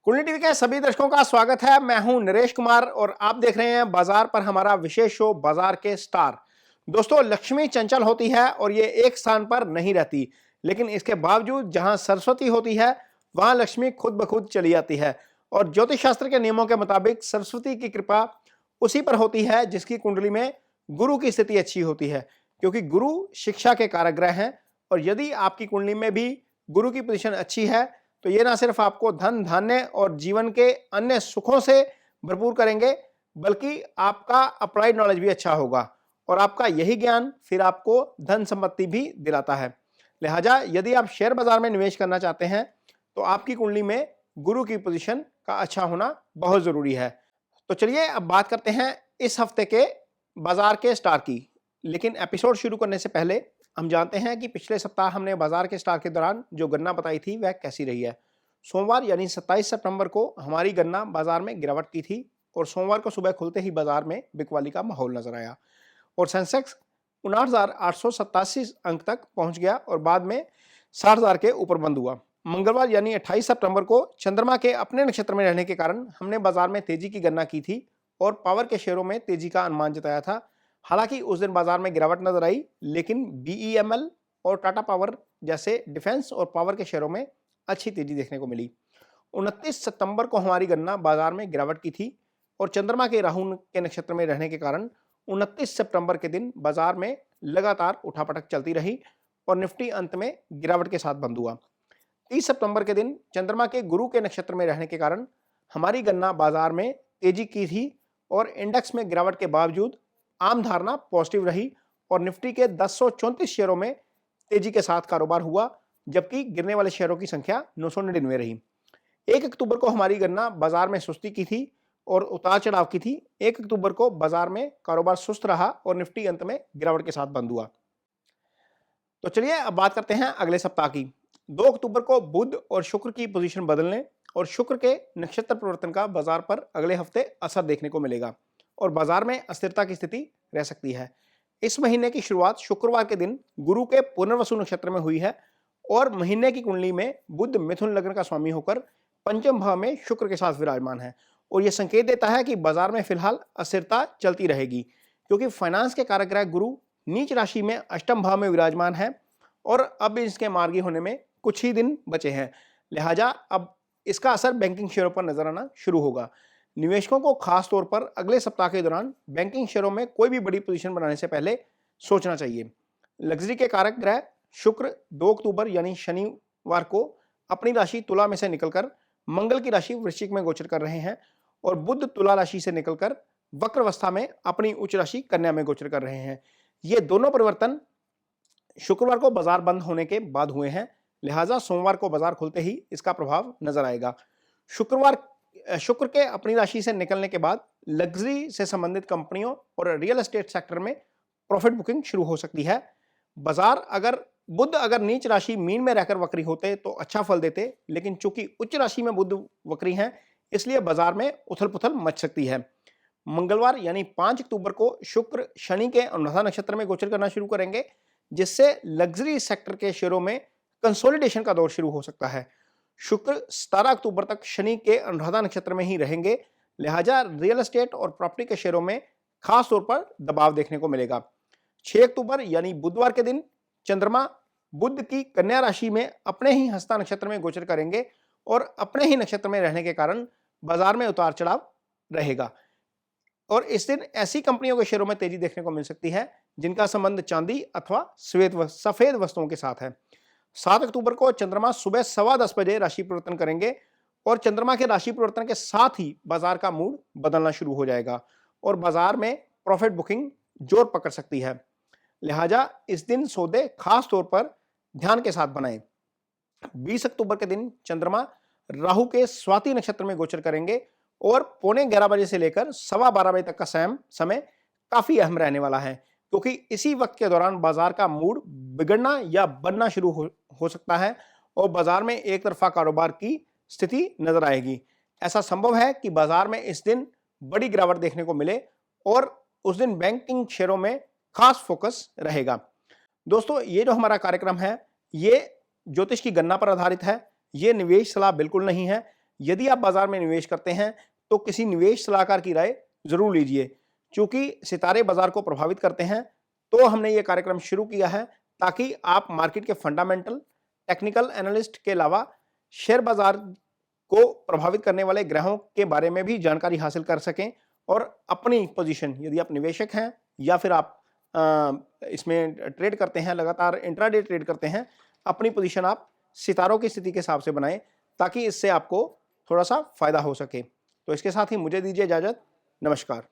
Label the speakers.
Speaker 1: कुंडली टीवी के सभी दर्शकों का स्वागत है। मैं हूं नरेश कुमार और आप देख रहे हैं बाजार पर हमारा विशेष शो बाजार के स्टार। दोस्तों, लक्ष्मी चंचल होती है और ये एक स्थान पर नहीं रहती, लेकिन इसके बावजूद जहां सरस्वती होती है वहां लक्ष्मी खुद ब खुद चली आती है। और ज्योतिष शास्त्र के नियमों के मुताबिक सरस्वती की कृपा उसी पर होती है जिसकी कुंडली में गुरु की स्थिति अच्छी होती है, क्योंकि गुरु शिक्षा के कारक ग्रह हैं। और यदि आपकी कुंडली में भी गुरु की पोजीशन अच्छी है तो ये ना सिर्फ आपको धन धान्य और जीवन के अन्य सुखों से भरपूर करेंगे, बल्कि आपका अप्लाइड नॉलेज भी अच्छा होगा और आपका यही ज्ञान फिर आपको धन संपत्ति भी दिलाता है। लिहाजा यदि आप शेयर बाजार में निवेश करना चाहते हैं तो आपकी कुंडली में गुरु की पोजीशन का अच्छा होना बहुत जरूरी है। तो चलिए अब बात करते हैं इस हफ्ते के बाजार के स्टार की। लेकिन एपिसोड शुरू करने से पहले हम जानते हैं कि पिछले सप्ताह हमने बाजार के स्टार के दौरान जो गणना बताई थी वह कैसी रही है। सोमवार यानी 27 सितंबर को हमारी गणना बाजार में गिरावट की थी और सोमवार को सुबह खुलते ही बाजार में बिकवाली का माहौल नजर आया और सेंसेक्स 59,887 अंक तक पहुंच गया और बाद में 60,000 के ऊपर बंद हुआ। मंगलवार यानी 28 सितंबर को चंद्रमा के अपने नक्षत्र में रहने के कारण हमने बाजार में तेजी की गणना की थी और पावर के शेयरों में तेजी का अनुमान जताया था। हालांकि उस दिन बाजार में गिरावट नजर आई, लेकिन बीईएमएल और टाटा पावर जैसे डिफेंस और पावर के शेयरों में अच्छी तेजी देखने को मिली। 29 सितंबर को हमारी गणना बाजार में गिरावट की थी और चंद्रमा के राहु के नक्षत्र में रहने के कारण 29 सितंबर के दिन बाजार में लगातार उठापटक चलती रही और निफ्टी अंत में गिरावट के साथ बंद हुआ। 30 सितंबर के दिन चंद्रमा के गुरु के नक्षत्र में रहने के कारण हमारी गणना बाजार में तेजी की थी और इंडेक्स में गिरावट के बावजूद आम धारणा पॉजिटिव रही और निफ्टी के 1034 शेयरों में तेजी के साथ कारोबार हुआ, जबकि गिरने वाले शेयरों की संख्या 999 रही। 1 अक्टूबर को हमारी गणना बाजार में सुस्ती की थी और उतार चढ़ाव की थी। 1 अक्टूबर को बाजार में कारोबार सुस्त रहा और निफ्टी अंत में गिरावट के साथ बंद हुआ। तो चलिए अब बात करते हैं अगले सप्ताह की। 2 अक्टूबर को बुध और शुक्र की पोजीशन बदलने और शुक्र के नक्षत्र परिवर्तन का बाजार पर अगले हफ्ते असर देखने को मिलेगा और बाजार में अस्थिरता की स्थिति रह सकती है। इस महीने की शुरुआत शुक्रवार के दिन गुरु के पुनर्वसु नक्षत्र में हुई है और महीने की कुंडली में बुध मिथुन लग्न का स्वामी होकर पंचम भाव में शुक्र के साथ विराजमान है और यह संकेत देता है कि बाजार में फिलहाल अस्थिरता चलती रहेगी, क्योंकि फाइनेंस के कारक ग्रह गुरु नीच राशि में अष्टम भाव में विराजमान है और अब इसके मार्गी होने में कुछ ही दिन बचे हैं। लिहाजा अब इसका असर बैंकिंग शेयरों पर नजर आना शुरू होगा। निवेशकों को खास तौर पर अगले सप्ताह के दौरान बैंकिंग शेयरों में कोई भी बड़ी पोजीशन बनाने से पहले सोचना चाहिए। लग्जरी के कारक ग्रह शुक्र 2 अक्टूबर यानी शनिवार को अपनी राशि तुला में से निकलकर मंगल की राशि वृश्चिक में गोचर कर रहे हैं और बुध तुला राशि से निकलकर वक्र अवस्था में अपनी उच्च राशि कन्या में गोचर कर रहे हैं। ये दोनों परिवर्तन शुक्रवार को बाजार बंद होने के बाद हुए हैं, लिहाजा सोमवार को बाजार खुलते ही इसका प्रभाव नजर आएगा। शुक्र के अपनी राशि से निकलने के बाद लग्जरी से संबंधित कंपनियों और रियल एस्टेट सेक्टर में प्रॉफिट बुकिंग शुरू हो सकती है। बुध अगर नीच राशि मीन में रहकर वक्री होते तो अच्छा फल देते, लेकिन चूंकि उच्च राशि में बुध वक्री हैं, इसलिए बाजार में उथल पुथल मच सकती है। मंगलवार यानी 5 अक्टूबर को शुक्र शनि के अनुराधा नक्षत्र में गोचर करना शुरू करेंगे, जिससे लग्जरी सेक्टर के शेयरों में कंसोलिडेशन का दौर शुरू हो सकता है। शुक्र 17 अक्टूबर तक शनि के अनुराधा नक्षत्र में ही रहेंगे, लिहाजा रियल एस्टेट और प्रॉपर्टी के शेयरों में खास तौर पर दबाव देखने को मिलेगा। 6 अक्टूबर यानी बुधवार के दिन चंद्रमा बुध की कन्या राशि में अपने ही हस्ता नक्षत्र में गोचर करेंगे और अपने ही नक्षत्र में रहने के कारण बाजार में उतार चढ़ाव रहेगा और इस दिन ऐसी कंपनियों के शेयरों में तेजी देखने को मिल सकती है जिनका संबंध चांदी अथवा सफेद वस्तुओं के साथ है। 7 अक्टूबर को चंद्रमा सुबह 10:15 बजे राशि परिवर्तन करेंगे और चंद्रमा के राशि परिवर्तन के साथ ही बाजार का मूड बदलना शुरू हो जाएगा और बाजार में प्रॉफिट बुकिंग जोर पकड़ सकती है। लिहाजा इस दिन सौदे खास तौर पर ध्यान के साथ बनाएं। 20 अक्टूबर के दिन चंद्रमा राहु के स्वाति नक्षत्र में गोचर करेंगे और 11:15 बजे से लेकर 12:15 बजे तक का समय काफी अहम रहने वाला है, क्योंकि इसी वक्त के दौरान बाजार का मूड बिगड़ना या बनना शुरू हो सकता है और बाजार में एक तरफा कारोबार की स्थिति नजर आएगी। ऐसा संभव है कि बाजार में इस दिन बड़ी गिरावट देखने को मिले और उस दिन बैंकिंग शेयरों में खास फोकस रहेगा। दोस्तों, ये जो हमारा कार्यक्रम है ये ज्योतिष की गणना पर आधारित है, ये निवेश सलाह बिल्कुल नहीं है। यदि आप बाजार में निवेश करते हैं तो किसी निवेश सलाहकार की राय जरूर लीजिए। चूंकि सितारे बाजार को प्रभावित करते हैं, तो हमने ये कार्यक्रम शुरू किया है ताकि आप मार्केट के फंडामेंटल, टेक्निकल एनालिस्ट के अलावा शेयर बाजार को प्रभावित करने वाले ग्रहों के बारे में भी जानकारी हासिल कर सकें और अपनी पोजीशन, यदि आप निवेशक हैं या फिर आप इसमें ट्रेड करते हैं, लगातार इंट्राडे ट्रेड करते हैं, अपनी पोजीशन आप सितारों की स्थिति के हिसाब से बनाएं ताकि इससे आपको थोड़ा सा फायदा हो सके। तो इसके साथ ही मुझे दीजिए इजाजत। नमस्कार।